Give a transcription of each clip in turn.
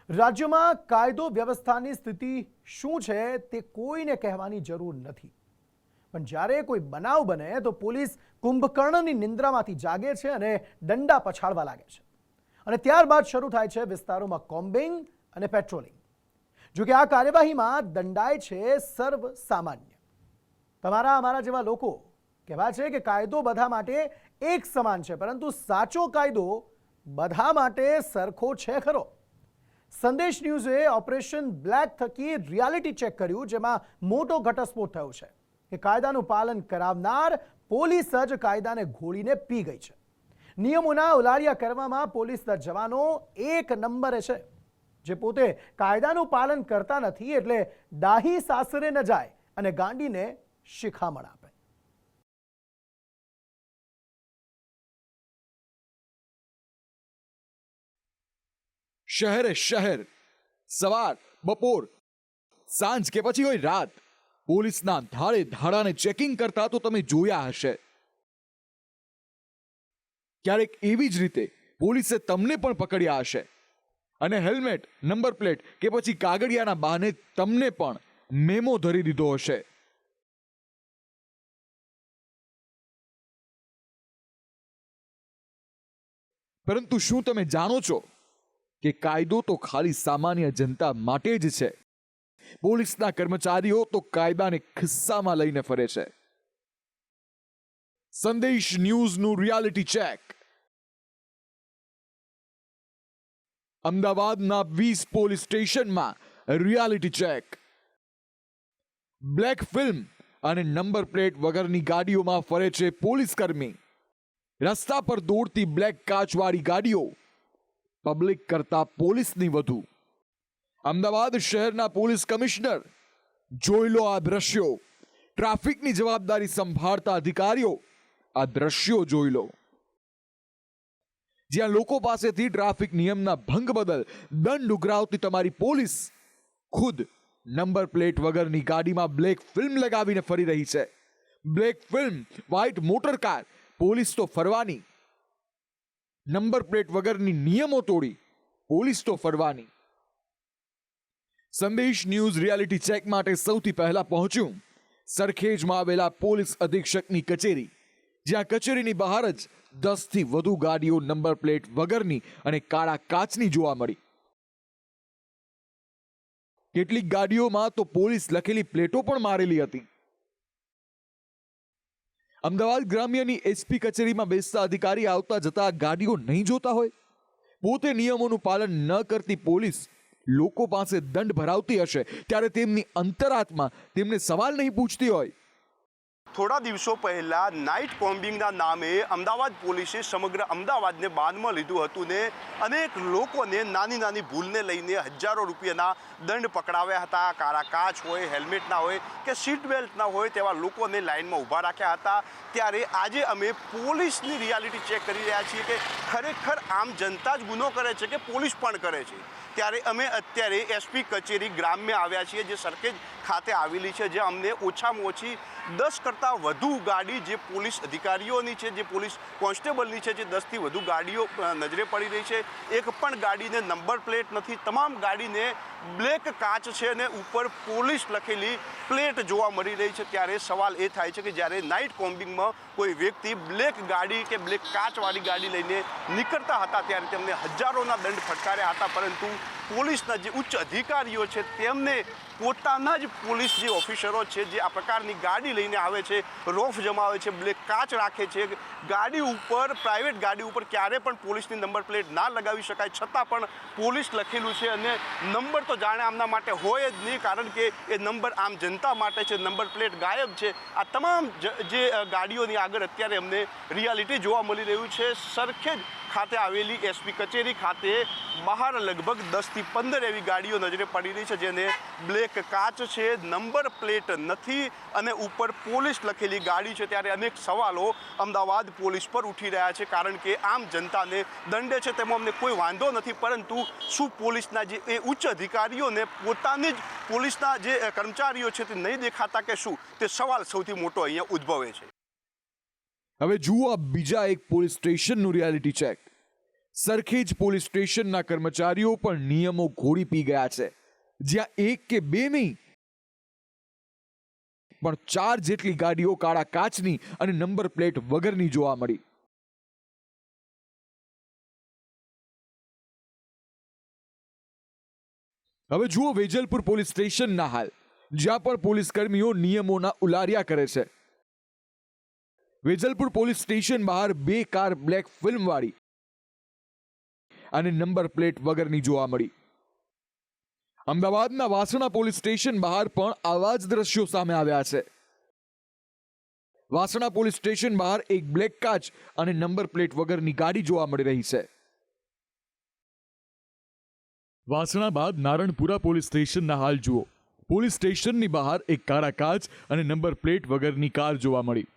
રાજ્યમાં કાયદો વ્યવસ્થાની સ્થિતિ શું છે તે કોઈને કહેવાની જરૂર નથી, પણ જ્યારે કોઈ બનાવ બને તો પોલીસ કુંભકર્ણની નિંદ્રામાંથી જાગે છે અને દંડા પછાડવા લાગે છે અને ત્યારબાદ શરૂ થાય છે વિસ્તારોમાં કોમ્બિંગ અને પેટ્રોલિંગ. જો કે આ કાર્યવાહીમાં દંડાય છે સર્વ સામાન્ય. તમારા અમારા જેવા લોકો કહેવાય છે કે કાયદો બધા માટે એક સમાન છે, પરંતુ સાચો કાયદો બધા માટે સરખો છે ખરો? સંદેશ ન્યૂઝે ઓપરેશન બ્લેક થકી રિયાલિટી ચેક કર્યું, જેમાં મોટો ઘટસ્ફોટ થયો છે કે કાયદાનું પાલન કરાવનાર પોલીસ જ કાયદાને ઘોળીને પી ગઈ છે. નિયમોના ઉલાળિયા કરવામાં પોલીસના જવાનો એક નંબરે છે, જે પોતે કાયદાનું પાલન કરતા નથી, એટલે દાહી સાસરે ન જાય અને ગાંડીને શિખામણ આપે. શહેરે શહેર, સવાર, બપોર, સાંજ કે પછી હોય રાત, પોલીસના ધાડે ધાડાને ચેકિંગ કરતા તો તમે જોયા હશે. ક્યારેક એવી જ રીતે પોલીસે તમને પણ પકડ્યા હશે અને હેલ્મેટ, નંબર પ્લેટ કે પછી કાગળિયાના બહાને તમને પણ મેમો ધરી દીધો હશે. પરંતુ શું તમે જાણો છો કે કાયદો તો ખાલી સામાન્ય જનતા માટે જ છે? પોલીસના કર્મચારીઓ તો કાયદાને ખિસ્સામાં લઈને ફરે છે. સંદેશ ન્યૂઝનું રિયાલિટી ચેક. અમદાવાદના 20 પોલીસ સ્ટેશનમાં રિયાલિટી ચેક. બ્લેક ફિલ્મ અને નંબર પ્લેટ વગરની ગાડીઓમાં ફરે છે પોલીસ કર્મી. રસ્તા પર દોડતી બ્લેક કાચવાળી ગાડીઓ પબ્લિક કરતા પોલીસની વધુ. અમદાવાદ શહેરના પોલીસ કમિશનર, જોઈ લો આ દ્રશ્યો. ટ્રાફિકની જવાબદારી સંભાળતા અધિકારીઓ, આ દ્રશ્યો જોઈ લો. જ્યાં લોકો પાસેથી ટ્રાફિક નિયમના ભંગ બદલ દંડ ઉઘરાવતી તમારી પોલીસ ખુદ નંબર પ્લેટ વગરની ગાડીમાં બ્લેક ફિલ્મ લગાવીને ફરી રહી છે. Black film, white motor car, police તો ફરવાની. નંબર પ્લેટ વગરની નિયમો તોડી પોલીસ તો ફરવાની. સંદેશ ન્યૂઝ રિયાલિટી ચેક માટે સૌથી પહેલા પહોંચ્યું સરખેજમાં આવેલા પોલીસ અધિક્ષકની કચેરી, જ્યાં કચેરીની બહાર જ 10 થી વધુ ગાડીઓ નંબર પ્લેટ વગરની અને કાળા કાચની જોવા મળી. કેટલીક ગાડીઓમાં તો પોલીસ લખેલી પ્લેટો પણ મારેલી હતી. અમદાવાદ ગ્રામ્યની એસપી કચેરીમાં બેસતા અધિકારી આવતા જતા ગાડીઓ નહીં જોતા હોય? પોતે નિયમોનું પાલન ન કરતી પોલીસ લોકો પાસે દંડ ભરાવતી હશે ત્યારે તેમની અંતરાત્મા તેમને સવાલ નહીં પૂછતી હોય? થોડા દિવસો પહેલા નાઇટ કોમ્બિંગના નામે અમદાવાદ પોલીસે સમગ્ર અમદાવાદને બાંધમાં લીધું હતું ને અનેક લોકોને નાની નાની ભૂલને લઈને હજારો રૂપિયાના દંડ પકડાવ્યા હતા. કાળા કાચ હોય, હેલ્મેટ ના હોય કે સીટ બેલ્ટ ના હોય તેવા લોકોને લાઇનમાં ઊભા રાખ્યા હતા. ત્યારે આજે અમે પોલીસની રિયાલિટી ચેક કરી રહ્યા છીએ કે ખરેખર આમ જનતા જ ગુનો કરે છે કે પોલીસ પણ કરે છે. ત્યારે અમે અત્યારે એસપી કચેરી ગ્રામ્ય આવ્યા છીએ, જે સરખેજ ખાતે આવેલી છે, જે અમને ઓછામાં ઓછી 10 કરતાં વધુ ગાડી જે પોલીસ અધિકારીઓની છે, જે પોલીસ કોન્સ્ટેબલની છે, જે 10થી વધુ ગાડીઓ નજરે પડી રહી છે. એક પણ ગાડીને નંબર પ્લેટ નથી, તમામ ગાડીને બ્લેક કાચ છે અને ઉપર પોલીસ લખેલી પ્લેટ જોવા મળી રહી છે. ત્યારે સવાલ એ થાય છે કે જ્યારે નાઇટ કોમ્બિંગમાં કોઈ વ્યક્તિ બ્લેક ગાડી કે બ્લેક કાચવાળી ગાડી લઈને નીકળતા હતા ત્યારે તેમને હજારોના દંડ ફટકાર્યા હતા, પરંતુ પોલીસના જે ઉચ્ચ અધિકારીઓ છે તેમને પોતાના જ પોલીસ જે ઓફિસરો છે, જે આ પ્રકારની ગાડી લઈને આવે છે, રોફ જમાવે છે, બ્લેક કાચ રાખે છે, ગાડી ઉપર, પ્રાઇવેટ ગાડી ઉપર ક્યારે પણ પોલીસની નંબર પ્લેટ ના લગાવી શકાય, છતાં પણ પોલીસ લખેલું છે અને નંબર તો જાણે આમના માટે હોય જ નહીં, કારણ કે એ નંબર આમ જનતા માટે છે, નંબર પ્લેટ ગાયબ છે. આ તમામ જે ગાડીઓની આગળ અત્યારે અમને રિયાલિટી જોવા મળી રહ્યું છે. સરખેજ ખાતે આવેલી એસપી કચેરી ખાતે બહાર લગભગ 10 થી 15 એવી ગાડીઓ નજરે પડી રહી છે, જેને બ્લેક કાચ છે, નંબર પ્લેટ નથી અને ઉપર પોલીસ લખેલી ગાડી છે. ત્યારે અનેક સવાલો અમદાવાદ પોલીસ પર ઉઠી રહ્યા છે, કારણ કે આમ જનતાને દંડે છે તેમાં અમને કોઈ વાંધો નથી, પરંતુ શું પોલીસના જે એ ઉચ્ચ અધિકારીઓને પોતાની જ પોલીસના જે કર્મચારીઓ છે તે નહીં દેખાતા કે શું? તે સવાલ સૌથી મોટો અહીંયા ઉદ્ભવે છે. હવે જુઓ આ બીજા એક પોલીસ સ્ટેશનનું રિયાલિટી ચેક. સરખેજ પોલીસ સ્ટેશનના કર્મચારીઓ પણ નિયમો ઘોડી પી ગયા છે, જ્યાં 1 કે 2 નહીં પણ 4 જેટલી ગાડીઓ કાળા કાચની અને નંબર પ્લેટ વગરની જોવા મળી. હવે જુઓ વેજલપુર પોલીસ સ્ટેશનના હાલ, જ્યાં પણ પોલીસ કર્મીઓ નિયમોના ઉલારિયા કરે છે. વેજલપુર પોલીસ સ્ટેશન બહાર 2 કાર બ્લેક ફિલ્મ વાળી અને નંબર પ્લેટ વગરની જોવા મળી. અમદાવાદના વાસણા પોલીસ સ્ટેશન બહાર પણ આવા જ દ્રશ્યો સામે આવ્યા છે. વાસણા પોલીસ સ્ટેશન બહાર એક બ્લેક કાચ અને નંબર પ્લેટ વગરની ગાડી જોવા મળી રહી છે. વાસણા બાદ નારણપુરા પોલીસ સ્ટેશનના હાલ જુઓ. પોલીસ સ્ટેશનની બહાર એક કાળા કાચ અને નંબર પ્લેટ વગરની કાર જોવા મળી.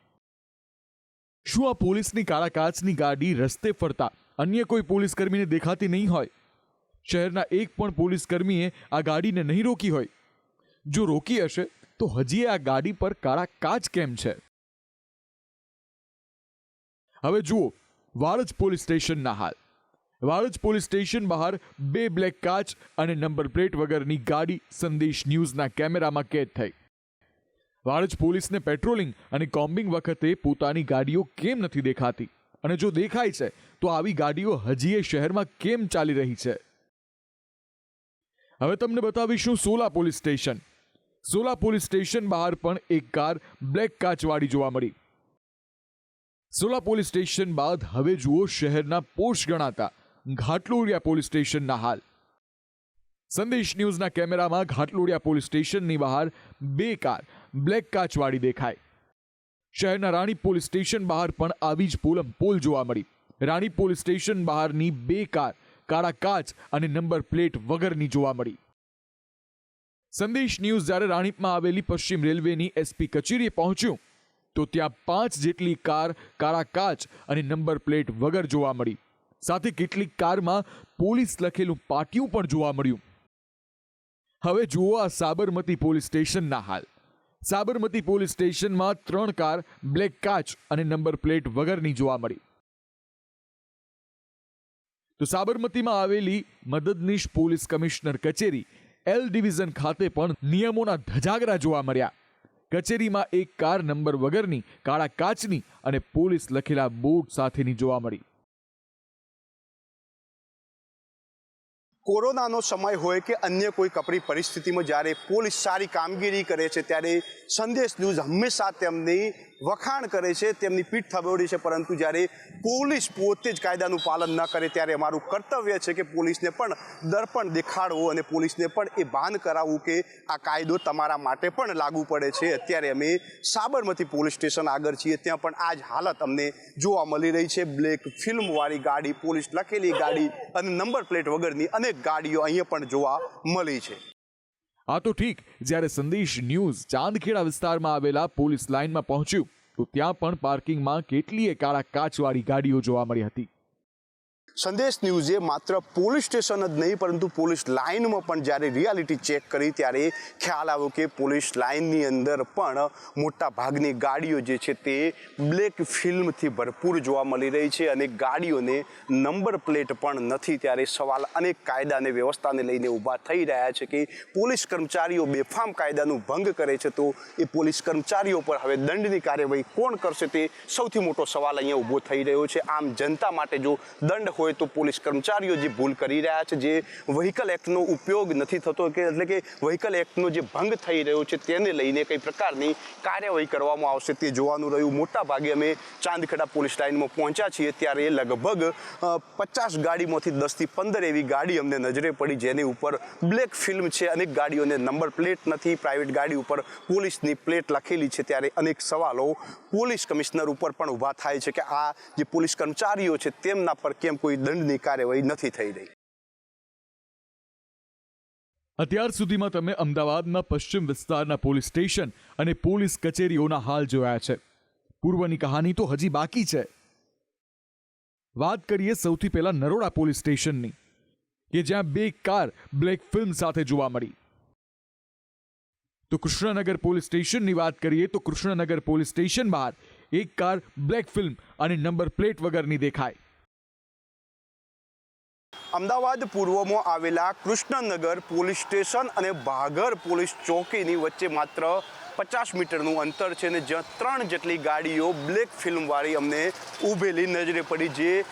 શું આ પોલીસની કાળા કાચની ગાડી રસ્તે ફરતા અન્ય કોઈ પોલીસ કર્મીને દેખાતી નહીં હોય? શહેરના એક પણ પોલીસ કર્મીએ આ ગાડીને નહીં રોકી હોય? જો રોકી હશે તો હજી આ ગાડી પર કાળા કાચ કેમ છે? હવે જુઓ વાડજ પોલીસ સ્ટેશનના હાલ. વાડજ પોલીસ સ્ટેશન બહાર 2 બ્લેક કાચ અને નંબર પ્લેટ વગરની ગાડી સંદેશ ન્યૂઝના કેમેરામાં કેદ થઈ. વાડજ પોલીસને પેટ્રોલિંગ અને કોમ્બિંગ વખતે પોતાની ગાડીઓ કેમ નથી દેખાતી, અને જો દેખાય છે તો આવી ગાડીઓ હજીએ શહેરમાં કેમ ચાલી રહી છે? હવે તમને બતાવીશું Sola police station. Sola police station બહાર પણ એક કાર બ્લેક કાચવાળી જોવા મળી. સોલા પોલીસ સ્ટેશન બાદ હવે જુઓ શહેરના પોશ ગણાતા ઘાટલોડિયા પોલીસ સ્ટેશનના હાલ. સંદેશ ન્યૂઝના કેમેરામાં ઘાટલોડિયા પોલીસ સ્ટેશનની બહાર 2 કાર બ્લેક કાચવાળી દેખાય. શહેરના રાણીપ પોલીસ સ્ટેશન બહાર પણ આવી જ પોલ જોવા મળી. રાણીપ પોલીસ સ્ટેશન બહારની 2 કાર કાળા કાચ અને નંબર પ્લેટ વગરની જોવા મળી. સંદેશ ન્યૂઝ જ્યારે રાણીપમાં આવેલી પશ્ચિમ રેલવેની એસપી કચેરીએ પહોંચ્યું તો ત્યાં 5 જેટલી કાર કાળા કાચ અને નંબર પ્લેટ વગર જોવા મળી. સાથે કેટલીક કારમાં પોલીસ લખેલું પાટિયું પણ જોવા મળ્યું. હવે જુઓ આ સાબરમતી પોલીસ સ્ટેશનના હાલ. સાબરમતી પોલીસ સ્ટેશનમાં 3 કાર બ્લેક કાચ અને નંબર પ્લેટ વગરની જોવા મળી. તો સાબરમતીમાં આવેલી મદદનીશ પોલીસ કમિશનર કચેરી એલ ડિવિઝન ખાતે પણ નિયમોના ધજાગરા જોવા મળ્યા. કચેરીમાં એક કાર નંબર વગરની કાળા કાચની અને પોલીસ લખેલા બોર્ડ સાથેની જોવા મળી. કોરોનાનો સમય હોય કે અન્ય કોઈ કપરી પરિસ્થિતિમાં જ્યારે પોલીસ સારી કામગીરી કરે છે ત્યારે સંદેશ ન્યૂઝ હંમેશા તેમની વખાણ કરે છે, તેમની પીઠ થબોડી છે. પરંતુ જ્યારે પોલીસ પોતે જ કાયદાનું પાલન ન કરે ત્યારે અમારું કર્તવ્ય છે કે પોલીસને પણ દર્પણ દેખાડવું અને પોલીસને પણ એ ભાન કરાવવું કે આ કાયદો તમારા માટે પણ લાગુ પડે છે. અત્યારે અમે સાબરમતી પોલીસ સ્ટેશન આગળ છીએ, ત્યાં પણ આ જ હાલત અમને જોવા મળી રહી છે. બ્લેક ફિલ્મવાળી ગાડી, પોલીસ લખેલી ગાડી અને નંબર પ્લેટ વગરની અનેક ગાડીઓ અહીંયા પણ જોવા મળી છે. આ તો ઠીક, જ્યારે સંદેશ ન્યૂઝ ચાંદખેડા વિસ્તારમાં આવેલા પોલીસ લાઇનમાં પહોંચ્યું તો ત્યાં પણ પાર્કિંગમાં કેટલીય કાળા કાચવાળી ગાડીઓ જોવા મળી હતી. સંદેશ ન્યૂઝે માત્ર પોલીસ સ્ટેશન જ નહીં પરંતુ પોલીસ લાઇનમાં પણ જ્યારે રિયાલિટી ચેક કરી ત્યારે ખ્યાલ આવ્યો કે પોલીસ લાઇનની અંદર પણ મોટા ભાગની ગાડીઓ જે છે તે બ્લેક ફિલ્મથી ભરપૂર જોવા મળી રહી છે અને ગાડીઓને નંબર પ્લેટ પણ નથી. ત્યારે સવાલ અનેક કાયદા અને વ્યવસ્થાને લઈને ઊભા થઈ રહ્યા છે કે પોલીસ કર્મચારીઓ બેફામ કાયદાનું ભંગ કરે છે તો એ પોલીસ કર્મચારીઓ પર હવે દંડની કાર્યવાહી કોણ કરશે તે સૌથી મોટો સવાલ અહીંયા ઊભો થઈ રહ્યો છે. આમ જનતા માટે જો દંડ હોય તો પોલીસ કર્મચારીઓ જે ભૂલ કરી રહ્યા છે, જે વ્હીકલ એક્ટનો ઉપયોગ નથી થતો કે એટલે કે વ્હીકલ એક્ટનો જે ભંગ થઈ રહ્યો છે તેને લઈને કઈ પ્રકારની કાર્યવાહી કરવામાં આવશે તે જોવાનું રહ્યું. મોટા ભાગે અમે ચાંદખેડા પોલીસ લાઇનમાં પહોંચ્યા છીએ ત્યારે લગભગ 50 ગાડીમાંથી 10 થી 15 એવી ગાડી અમને નજરે પડી જેની ઉપર બ્લેક ફિલ્મ છે. અનેક ગાડીઓને નંબર પ્લેટ નથી, પ્રાઇવેટ ગાડી ઉપર પોલીસની પ્લેટ લખેલી છે. ત્યારે અનેક સવાલો પોલીસ કમિશનર ઉપર પણ ઊભા થાય છે કે આ જે પોલીસ કર્મચારીઓ છે તેમના પર કેમ કોઈ દંડની કાર્યવાહી નથી થઈ રહી. અત્યાર સુધીમાં તમે અમદાવાદના પશ્ચિમ વિસ્તારના પોલીસ સ્ટેશન અને પોલીસ કચેરીઓના હાલ જોયા છે. પૂર્વની કહાની તો હજી બાકી છે. વાત કરીએ સૌથી પહેલા નરોડા પોલીસ સ્ટેશનની કે જ્યાં 2 કાર બ્લેક ફિલ્મ સાથે જોવા મળી. તો કૃષ્ણનગર પોલીસ સ્ટેશનની વાત કરીએ તો કૃષ્ણનગર પોલીસ સ્ટેશન બહાર એક કાર બ્લેક ફિલ્મ અને નંબર પ્લેટ વગરની દેખાય. અમદાવાદ પૂર્વમાં આવેલા કૃષ્ણનગર પોલીસ સ્ટેશન અને ભાગર પોલીસ ચોકીની વચ્ચે માત્ર 50 મીટરનું અંતર છે ને જ્યાં 3 જેટલી ગાડીઓ બ્લેક ફિલ્મવાળી અમને ઊભેલી નજરે પડી, જે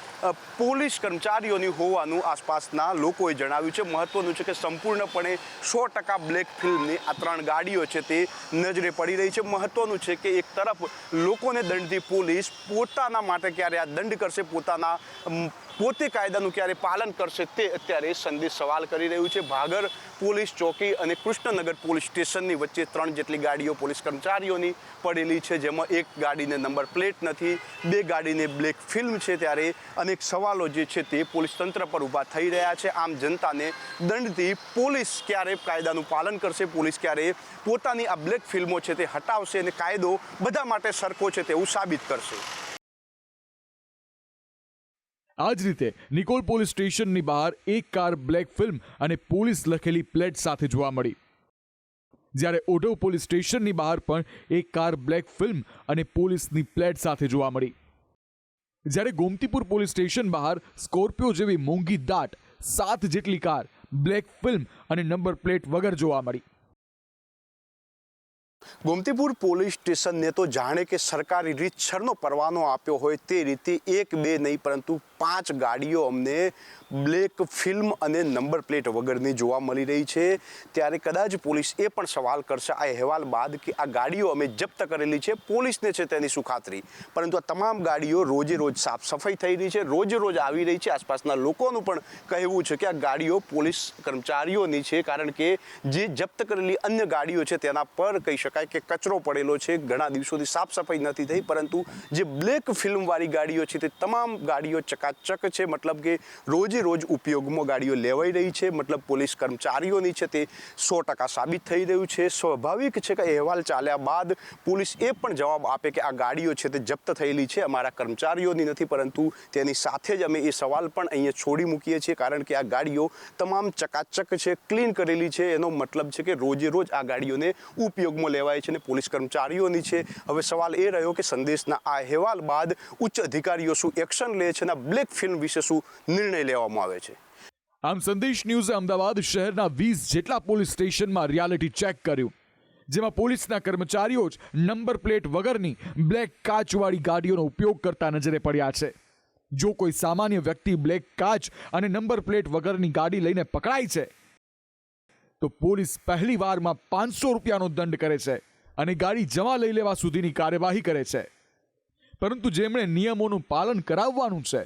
પોલીસ કર્મચારીઓની હોવાનું આસપાસના લોકોએ જણાવ્યું છે. મહત્વનું છે કે સંપૂર્ણપણે 100% બ્લેક ફિલ્મની આ 3 ગાડીઓ છે તે નજરે પડી રહી છે. મહત્વનું છે કે એક તરફ લોકોને દંડતી પોલીસ પોતાના માટે ક્યારે આ દંડ કરશે, પોતે કાયદાનું ક્યારે પાલન કરશે, તે અત્યારે સંદેશ સવાલ કરી રહ્યું છે. ભાગર પોલીસ ચોકી અને કૃષ્ણનગર પોલીસ સ્ટેશનની વચ્ચે 3 જેટલી ગાડીઓ પોલીસ કર્મચારીઓની પડેલી છે, જેમાં એક ગાડીને નંબર પ્લેટ નથી, 2 ગાડીને બ્લેક ફિલ્મ છે. ત્યારે અનેક સવાલો જે છે તે પોલીસ તંત્ર પર ઊભા થઈ રહ્યા છે. આમ જનતાને દંડથી પોલીસ ક્યારે કાયદાનું પાલન કરશે, પોલીસ ક્યારે પોતાની આ બ્લેક ફિલ્મો છે તે હટાવશે અને કાયદો બધા માટે સરખો છે તેવું સાબિત કરશે. આ જ રીતે નિકોલ પોલીસ સ્ટેશનની બહાર એક કાર બ્લેક ફિલ્મ અને પોલીસ લખેલી પ્લેટ સાથે જોવા મળી, જ્યારે ઓઢવ પોલીસ સ્ટેશનની બહાર પણ એક કાર બ્લેક ફિલ્મ અને પોલીસની પ્લેટ સાથે જોવા મળી, જ્યારે ગોમતીપુર પોલીસ સ્ટેશન બહાર સ્કોર્પિયો જેવી મોંઘી દાટ 7 જેટલી કાર બ્લેક ફિલ્મ અને નંબર પ્લેટ વગર જોવા મળી. ગોમતીપુર પોલીસ સ્ટેશનને તો જાણે કે સરકારી રીતસરનો પરવાનો આપ્યો હોય તે રીતે 1, 2 નહીં પરંતુ 5 ગાડીઓ અમને બ્લેક ફિલ્મ અને નંબર પ્લેટ વગરની જોવા મળી રહી છે. ત્યારે કદાચ પોલીસ એ પણ સવાલ કરશે આ અહેવાલ બાદ કે આ ગાડીઓ અમે જપ્ત કરેલી છે, પોલીસને છે તેની શું ખાતરી, પરંતુ આ તમામ ગાડીઓ રોજે રોજ સાફ સફાઈ થઈ રહી છે, રોજે રોજ આવી રહી છે. આસપાસના લોકોનું પણ કહેવું છે કે આ ગાડીઓ પોલીસ કર્મચારીઓની છે, કારણ કે જે જપ્ત કરેલી અન્ય ગાડીઓ છે તેના પર કહી શકાય કે કચરો પડેલો છે, ઘણા દિવસોથી સાફ સફાઈ નથી થઈ, પરંતુ જે બ્લેક ફિલ્મવાળી ગાડીઓ છે તે તમામ ગાડીઓ ચકાચક છે. મતલબ કે રોજે રોજ ઉપયોગમાં ગાડીઓ લેવાઈ રહી છે, મતલબ પોલીસ કર્મચારીઓની છે તે 100% સાબિત થઈ રહ્યું છે. સ્વાભાવિક છે કે અહેવાલ ચાલ્યા બાદ પોલીસ એ પણ જવાબ આપે કે આ ગાડીઓ છે તે જપ્ત થયેલી છે, અમારા કર્મચારીઓની નથી, પરંતુ તેની સાથે જ અમે એ સવાલ પણ અહીંયા છોડી મૂકીએ છીએ, કારણ કે આ ગાડીઓ તમામ ચકાચક છે, ક્લીન કરેલી છે. એનો મતલબ છે કે રોજે રોજ આ ગાડીઓને ઉપયોગમાં લેવાય છે અને પોલીસ કર્મચારીઓની છે. હવે સવાલ એ રહ્યો કે સંદેશના આ અહેવાલ બાદ ઉચ્ચ અધિકારીઓ શું એક્શન લે છે અને બ્લેક ફિલ્મ વિશે શું નિર્ણય લેવામાં આવે છે. આમ સંદેશ ન્યૂઝે અમદાવાદ શહેરના 20 જેટલા પોલીસ સ્ટેશનમાં રિયાલિટી ચેક કર્યું, જેમાં પોલીસના કર્મચારીઓ જ નંબર પ્લેટ વગરની બ્લેક કાચવાળી ગાડીઓનો ઉપયોગ કરતા નજરે પડ્યા છે. જો કોઈ સામાન્ય વ્યક્તિ બ્લેક કાચ અને નંબર પ્લેટ વગરની ગાડી લઈને પકડાય છે તો પોલીસ પહેલી વારમાં 500 રૂપિયાનો દંડ કરે છે અને ગાડી જમા લઈ લેવા સુધીની કાર્યવાહી કરે છે. પરંતુ જેમણે નિયમોનું પાલન કરાવવાનું છે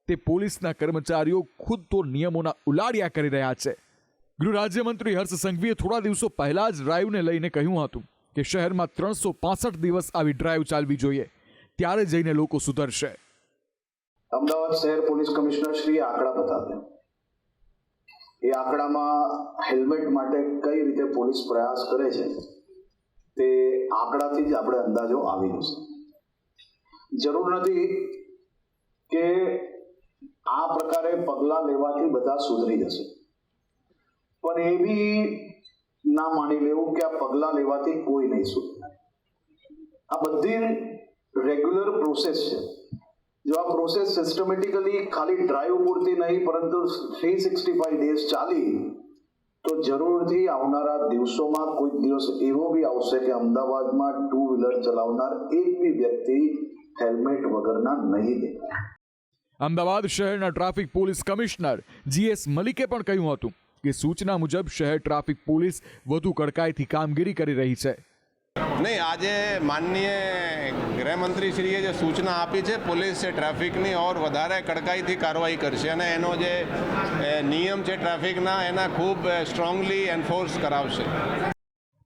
તે પોલીસના કર્મચારીઓ ખુદ તો નિયમોના ઉલાડિયા કરી રહ્યા છે. ગૃહ રાજ્યમંત્રી હર્ષ સંઘવીએ થોડા દિવસો પહેલા જ ડ્રાઈવને લઈને કહ્યું હતું કે શહેરમાં 365 દિવસ આવી ડ્રાઈવ ચાલવી જોઈએ, ત્યારે જઈને લોકો સુધરશે. અમદાવાદ શહેર પોલીસ કમિશનર શ્રી આંકડા બતાવ્યા. એ આંકડામાં હેલ્મેટ માટે કઈ રીતે પોલીસ પ્રયાસ કરે છે તે આંકડાથી જ આપણે અંદાજો આવી જશે. જરૂર નથી કે આ પ્રકારે પગલાં લેવાથી બધા સુધરી જશે, પણ એ બી ના માની લેવું કે આ પગલાં લેવાથી કોઈ નહીં સુધરે. આ બધી રેગ્યુલર પ્રોસેસ છે. જો આ પ્રોસેસ સિસ્ટમેટિકલી ખાલી ડ્રાઈવ પૂરતી નહીં પરંતુ 365 ડેઝ ચાલી તો જરૂરથી આવનારા દિવસોમાં કોઈ દિવસ એવો બી આવશે કે અમદાવાદમાં 2 વ્હીલર ચલાવનાર એક બી વ્યક્તિ હેલ્મેટ વગરના નહીં દેખાય. અમદાવાદ શહેરના ટ્રાફિક પોલીસ કમિશનર GS મલિકે પણ કહ્યું હતું કે સૂચના મુજબ શહેર ટ્રાફિક પોલીસ વધુ કડકાઈથી કામગીરી કરી રહી છે. નહીં, આજે માનનીય ગૃહમંત્રીશ્રીએ જે સૂચના આપી છે પોલીસ ટ્રાફિકની ઓર વધારે કડકાઈથી કાર્યવાહી કરશે અને એનો જે નિયમ છે ટ્રાફિકના એના ખૂબ સ્ટ્રોંગલી એન્ફોર્સ કરાવશે.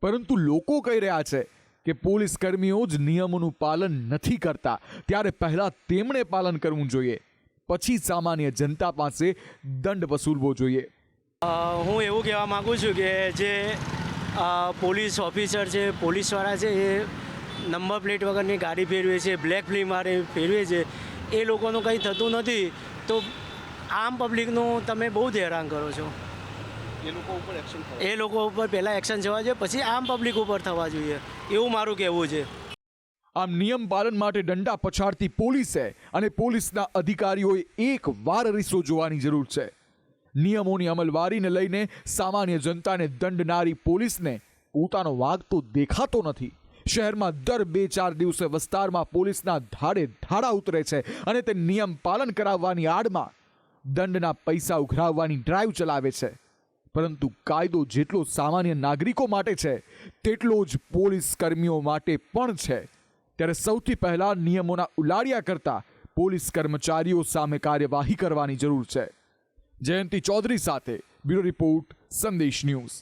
પરંતુ લોકો કહી રહ્યા છે કે પોલીસ કર્મીઓ જ નિયમોનું પાલન નથી કરતા, ત્યારે પહેલા તેમણે પાલન કરવું જોઈએ, પછી સામાન્ય જનતા પાસે દંડ વસૂલવો જોઈએ. હું એવું કહેવા માગું છું કે જે પોલીસ ઓફિસર છે, પોલીસવાળા છે, એ નંબર પ્લેટ વગરની ગાડી ફેરવે છે, બ્લેક ફિલ્મવાળી ફેરવે છે, એ લોકોનું કંઈ થતું નથી તો આમ પબ્લિકનું તમે બહુ જ હેરાન કરો છો. એ લોકો ઉપર પહેલાં એક્શન થવા જોઈએ, પછી આમ પબ્લિક ઉપર થવા જોઈએ, એવું મારું કહેવું છે. આમ નિયમ પાલન માટે દંડા પછાડતી પોલીસે અને પોલીસના અધિકારીઓએ એક વાર અરીસો જોવાની જરૂર છે. નિયમોની અમલવારીને લઈને સામાન્ય જનતાને દંડનારી પોલીસને પોતાનો વાગ તો દેખાતો નથી. શહેરમાં દર 2-4 દિવસે વિસ્તારમાં પોલીસના ધાડે ધાડા ઉતરે છે અને તે નિયમ પાલન કરાવવાની આડમાં દંડના પૈસા ઉઘરાવવાની ડ્રાઈવ ચલાવે છે. પરંતુ કાયદો જેટલો સામાન્ય નાગરિકો માટે છે તેટલો જ પોલીસ કર્મીઓ માટે પણ છે. ત્યારે સૌથી પહેલા નિયમોના ઉલાળ્યા કરતા પોલીસ કર્મચારીઓ સામે કાર્યવાહી કરવાની જરૂર છે. જયંતિ ચૌધરી સાથે બ્યુરો રિપોર્ટ, સંદેશ ન્યૂઝ.